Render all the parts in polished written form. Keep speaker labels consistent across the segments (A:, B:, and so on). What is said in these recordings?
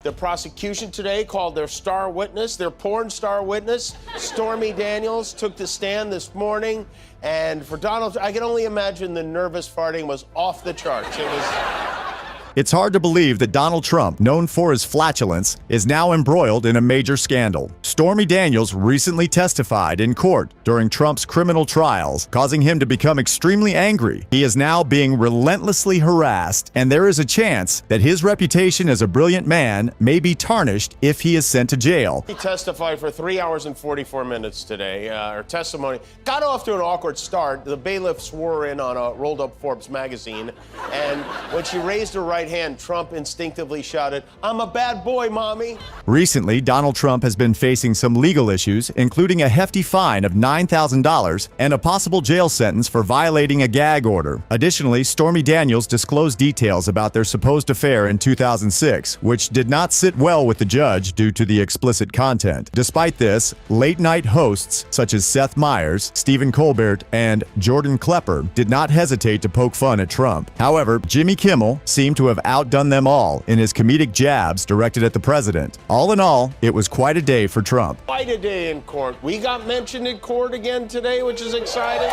A: The prosecution today called their star witness, their porn star witness, Stormy Daniels, took the stand this morning. And for Donald, I can only imagine the nervous farting was off the charts.
B: It's hard to believe that Donald Trump, known for his flatulence, is now embroiled in a major scandal. Stormy Daniels recently testified in court during Trump's criminal trials, causing him to become extremely angry. He is now being relentlessly harassed, and there is a chance that his reputation as a brilliant man may be tarnished if he is sent to jail.
A: He testified for 3 hours and 44 minutes today. Her testimony got off to an awkward start. The bailiff swore in on a rolled-up Forbes magazine, and when she raised her right hand, Trump instinctively shouted, "I'm a bad boy, mommy."
B: Recently, Donald Trump has been facing some legal issues, including a hefty fine of $9,000 and a possible jail sentence for violating a gag order. Additionally, Stormy Daniels disclosed details about their supposed affair in 2006, which did not sit well with the judge due to the explicit content. Despite this, late-night hosts such as Seth Meyers, Stephen Colbert, and Jordan Klepper did not hesitate to poke fun at Trump. However, Jimmy Kimmel seemed to have outdone them all in his comedic jabs directed at the president. All in all, it was quite a day for Trump.
A: Quite a day in court. We got mentioned in court again today, which is exciting.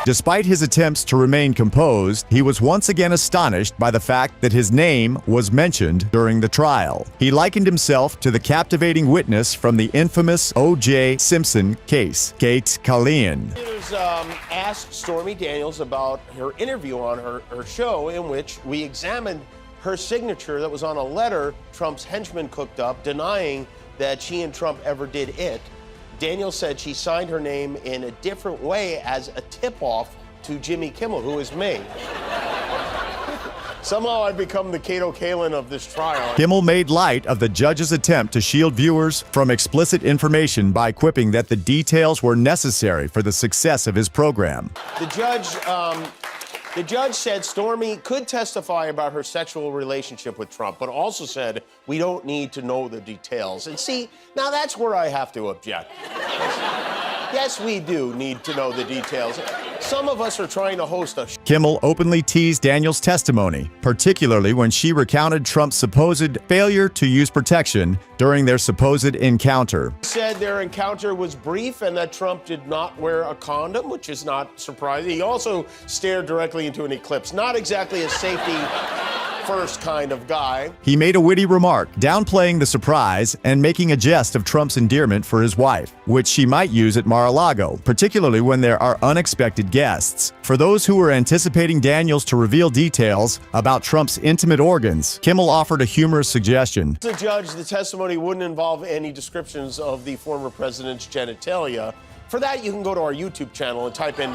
B: Despite his attempts to remain composed, he was once again astonished by the fact that his name was mentioned during the trial. He likened himself to the captivating witness from the infamous O.J. Simpson case, Kate Callian.
A: Asked Stormy Daniels about her interview on her show, in which we examined her signature that was on a letter Trump's henchmen cooked up denying that she and Trump ever did it. Daniels said she signed her name in a different way as a tip-off to Jimmy Kimmel, who is me. Somehow I've become the Kato Kalin of this trial.
B: Kimmel made light of the judge's attempt to shield viewers from explicit information by quipping that the details were necessary for the success of his program.
A: The judge said Stormy could testify about her sexual relationship with Trump, but also said we don't need to know the details. And see, now that's where I have to object. Yes, we do need to know the details. Some of us are trying to host a
B: Kimmel openly teased Daniels' testimony, particularly when she recounted Trump's supposed failure to use protection during their supposed encounter.
A: He said their encounter was brief and that Trump did not wear a condom, which is not surprising. He also stared directly into an eclipse. Not exactly a safety first kind of guy.
B: He made a witty remark, downplaying the surprise and making a jest of Trump's endearment for his wife, which she might use at Mar-a-Lago, particularly when there are unexpected guests. For those who were anticipating Daniels to reveal details about Trump's intimate organs, Kimmel offered a humorous suggestion.
A: The judge, the testimony wouldn't involve any descriptions of the former president's genitalia. For that, you can go to our YouTube channel and type in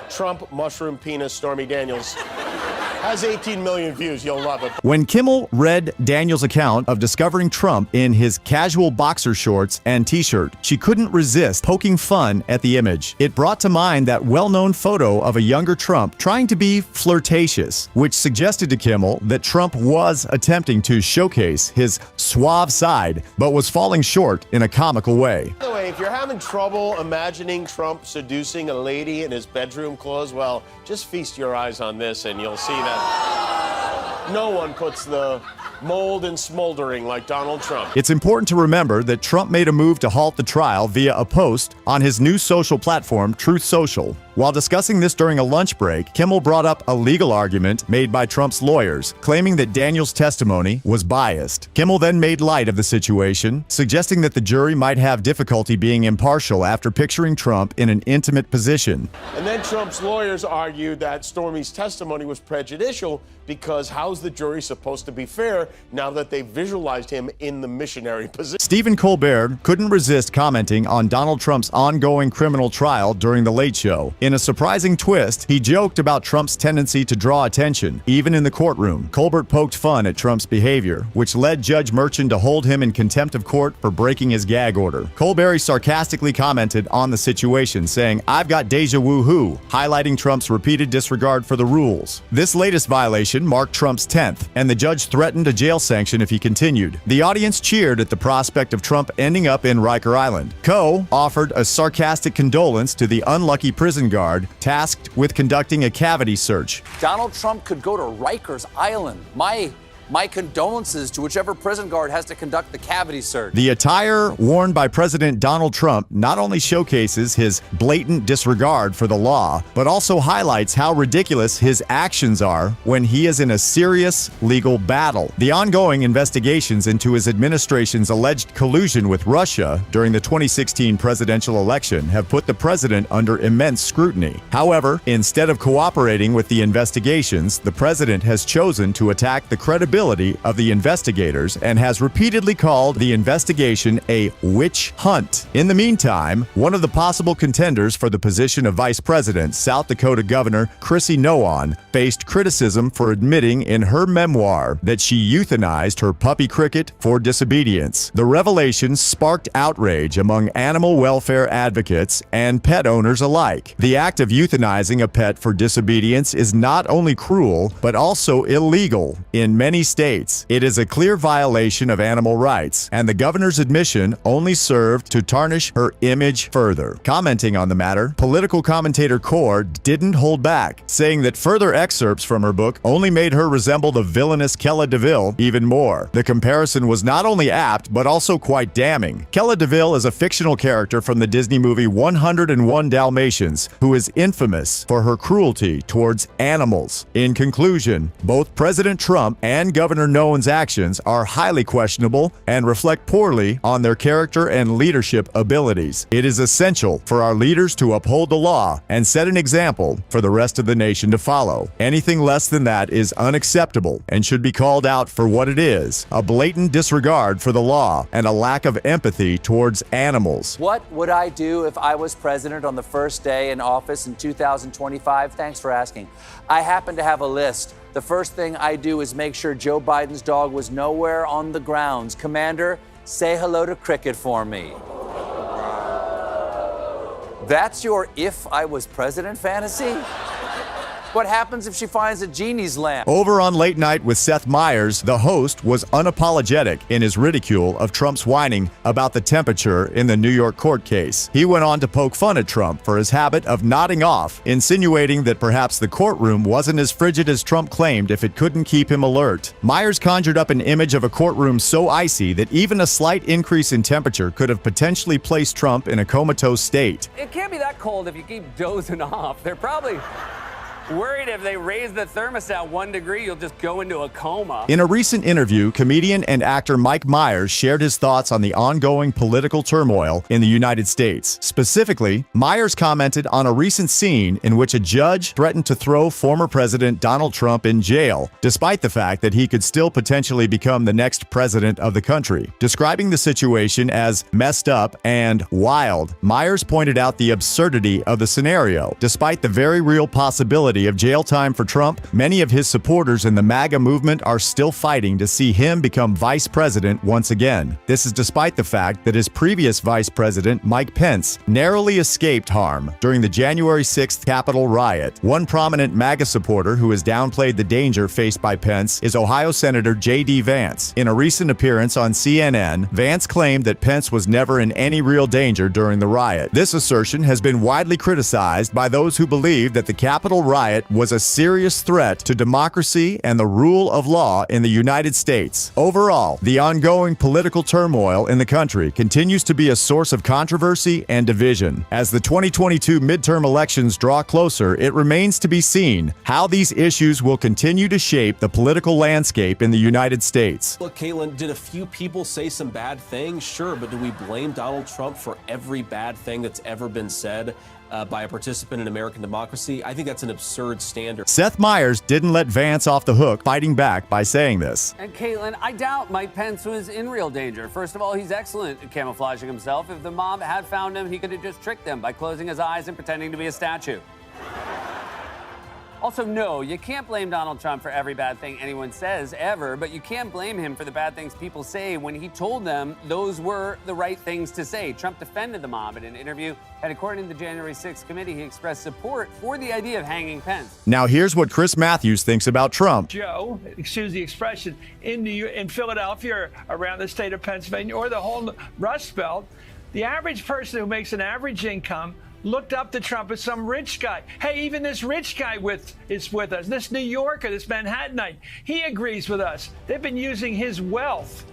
A: Trump mushroom penis Stormy Daniels. Has 18 million views. You'll love it.
B: When Kimmel read Daniels' account of discovering Trump in his casual boxer shorts and t-shirt, she couldn't resist poking fun at the image. It brought to mind that well-known photo of a younger Trump trying to be flirtatious, which suggested to Kimmel that Trump was attempting to showcase his suave side, but was falling short in a comical way.
A: By the way, if you're having trouble imagining Trump seducing a lady in his bedroom clothes, well, just feast your eyes on this and you'll see that no one puts the mold and smoldering like Donald Trump.
B: It's important to remember that Trump made a move to halt the trial via a post on his new social platform, Truth Social. While discussing this during a lunch break, Kimmel brought up a legal argument made by Trump's lawyers, claiming that Daniels' testimony was biased. Kimmel then made light of the situation, suggesting that the jury might have difficulty being impartial after picturing Trump in an intimate position.
A: And then Trump's lawyers argued that Stormy's testimony was prejudicial because how's the jury supposed to be fair now that they visualized him in the missionary position?
B: Stephen Colbert couldn't resist commenting on Donald Trump's ongoing criminal trial during The Late Show. In a surprising twist, he joked about Trump's tendency to draw attention, even in the courtroom. Colbert poked fun at Trump's behavior, which led Judge Merchan to hold him in contempt of court for breaking his gag order. Colbert sarcastically commented on the situation, saying, "I've got deja woo-hoo," highlighting Trump's repeated disregard for the rules. This latest violation marked Trump's 10th, and the judge threatened a jail sanction if he continued. The audience cheered at the prospect of Trump ending up in Riker Island. Coe offered a sarcastic condolence to the unlucky prison guard tasked with conducting a cavity search.
C: Donald Trump could go to Rikers Island, my My condolences to whichever prison guard has to conduct the cavity search.
B: The attire worn by President Donald Trump not only showcases his blatant disregard for the law, but also highlights how ridiculous his actions are when he is in a serious legal battle. The ongoing investigations into his administration's alleged collusion with Russia during the 2016 presidential election have put the president under immense scrutiny. However, instead of cooperating with the investigations, the president has chosen to attack the credibility of the investigators and has repeatedly called the investigation a witch hunt. In the meantime, one of the possible contenders for the position of vice president, South Dakota Governor Kristi Noem, faced criticism for admitting in her memoir that she euthanized her puppy Cricket for disobedience. The revelation sparked outrage among animal welfare advocates and pet owners alike. The act of euthanizing a pet for disobedience is not only cruel, but also illegal in many states. It is a clear violation of animal rights, and the governor's admission only served to tarnish her image further. Commenting on the matter, political commentator Core didn't hold back, saying that further excerpts from her book only made her resemble the villainous Kella DeVille even more. The comparison was not only apt, but also quite damning. Kella DeVille is a fictional character from the Disney movie 101 Dalmatians, who is infamous for her cruelty towards animals. In conclusion, both President Trump and Governor Noem's actions are highly questionable and reflect poorly on their character and leadership abilities. It is essential for our leaders to uphold the law and set an example for the rest of the nation to follow. Anything less than that is unacceptable and should be called out for what it is: a blatant disregard for the law and a lack of empathy towards animals.
C: What would I do if I was president on the first day in office in 2025? Thanks for asking. I happen to have a list. The first thing I do is make sure Joe Biden's dog was nowhere on the grounds. Commander, say hello to Cricket for me. That's your if I was president fantasy? What happens if she finds a genie's lamp?
B: Over on Late Night with Seth Meyers, the host was unapologetic in his ridicule of Trump's whining about the temperature in the New York court case. He went on to poke fun at Trump for his habit of nodding off, insinuating that perhaps the courtroom wasn't as frigid as Trump claimed if it couldn't keep him alert. Meyers conjured up an image of a courtroom so icy that even a slight increase in temperature could have potentially placed Trump in a comatose state.
D: It can't be that cold if you keep dozing off. They're probably worried if they raise the thermostat 1 degree, you'll just go into a coma.
B: In a recent interview, comedian and actor Mike Myers shared his thoughts on the ongoing political turmoil in the United States. Specifically, Myers commented on a recent scene in which a judge threatened to throw former President Donald Trump in jail, despite the fact that he could still potentially become the next president of the country. Describing the situation as messed up and wild, Myers pointed out the absurdity of the scenario. Despite the very real possibility of jail time for Trump, many of his supporters in the MAGA movement are still fighting to see him become vice president once again. This is despite the fact that his previous vice president, Mike Pence, narrowly escaped harm during the January 6th Capitol riot. One prominent MAGA supporter who has downplayed the danger faced by Pence is Ohio Senator J.D. Vance. In a recent appearance on CNN, Vance claimed that Pence was never in any real danger during the riot. This assertion has been widely criticized by those who believe that the Capitol riot was a serious threat to democracy and the rule of law in the United States. Overall, the ongoing political turmoil in the country continues to be a source of controversy and division. As the 2022 midterm elections draw closer, it remains to be seen how these issues will continue to shape the political landscape in the United States.
E: Look, Caitlin, did a few people say some bad things? Sure, but do we blame Donald Trump for every bad thing that's ever been said by a participant in American democracy? I think that's an absurd standard.
B: Seth Meyers didn't let Vance off the hook, fighting back by saying this.
D: And Caitlin, I doubt Mike Pence was in real danger. First of all, he's excellent at camouflaging himself. If the mob had found him, he could have just tricked them by closing his eyes and pretending to be a statue. Also, no, you can't blame Donald Trump for every bad thing anyone says ever, but you can blame him for the bad things people say when he told them those were the right things to say. Trump defended the mob in an interview, and according to the January 6th committee, he expressed support for the idea of hanging Pence.
B: Now here's what Chris Matthews thinks about Trump.
F: Joe, excuse the expression, in Philadelphia, around the state of Pennsylvania, or the whole Rust Belt, the average person who makes an average income looked up to Trump as some rich guy. Hey, even this rich guy is with us. This New Yorker, this Manhattanite, he agrees with us. They've been using his wealth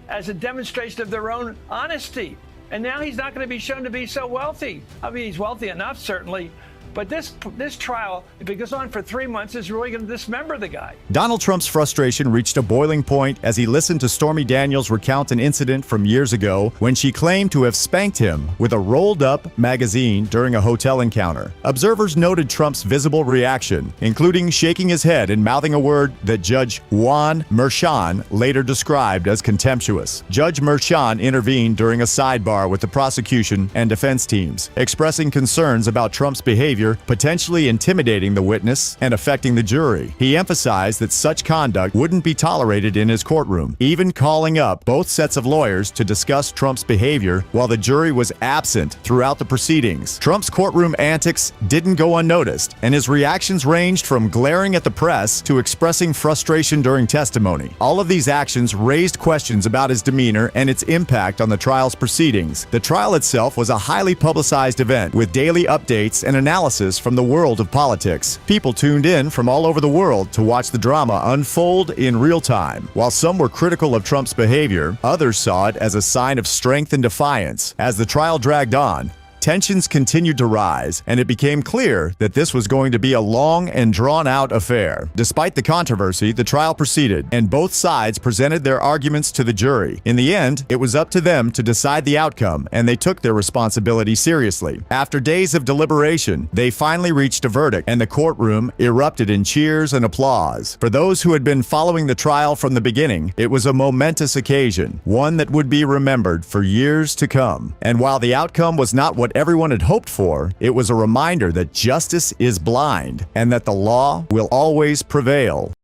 F: as a demonstration of their own honesty. And now he's not going to be shown to be so wealthy. I mean, he's wealthy enough, certainly. But this trial, if it goes on for 3 months, is really going to dismember the guy.
B: Donald Trump's frustration reached a boiling point as he listened to Stormy Daniels recount an incident from years ago when she claimed to have spanked him with a rolled-up magazine during a hotel encounter. Observers noted Trump's visible reaction, including shaking his head and mouthing a word that Judge Juan Merchan later described as contemptuous. Judge Merchan intervened during a sidebar with the prosecution and defense teams, expressing concerns about Trump's behavior potentially intimidating the witness and affecting the jury. He emphasized that such conduct wouldn't be tolerated in his courtroom, even calling up both sets of lawyers to discuss Trump's behavior while the jury was absent throughout the proceedings. Trump's courtroom antics didn't go unnoticed, and his reactions ranged from glaring at the press to expressing frustration during testimony. All of these actions raised questions about his demeanor and its impact on the trial's proceedings. The trial itself was a highly publicized event with daily updates and analysis from the world of politics. People tuned in from all over the world to watch the drama unfold in real time. While some were critical of Trump's behavior, others saw it as a sign of strength and defiance. As the trial dragged on, tensions continued to rise, and it became clear that this was going to be a long and drawn-out affair. Despite the controversy, the trial proceeded, and both sides presented their arguments to the jury. In the end, it was up to them to decide the outcome, and they took their responsibility seriously. After days of deliberation, they finally reached a verdict, and the courtroom erupted in cheers and applause. For those who had been following the trial from the beginning, it was a momentous occasion, one that would be remembered for years to come. And while the outcome was not what everyone had hoped for, it was a reminder that justice is blind and that the law will always prevail.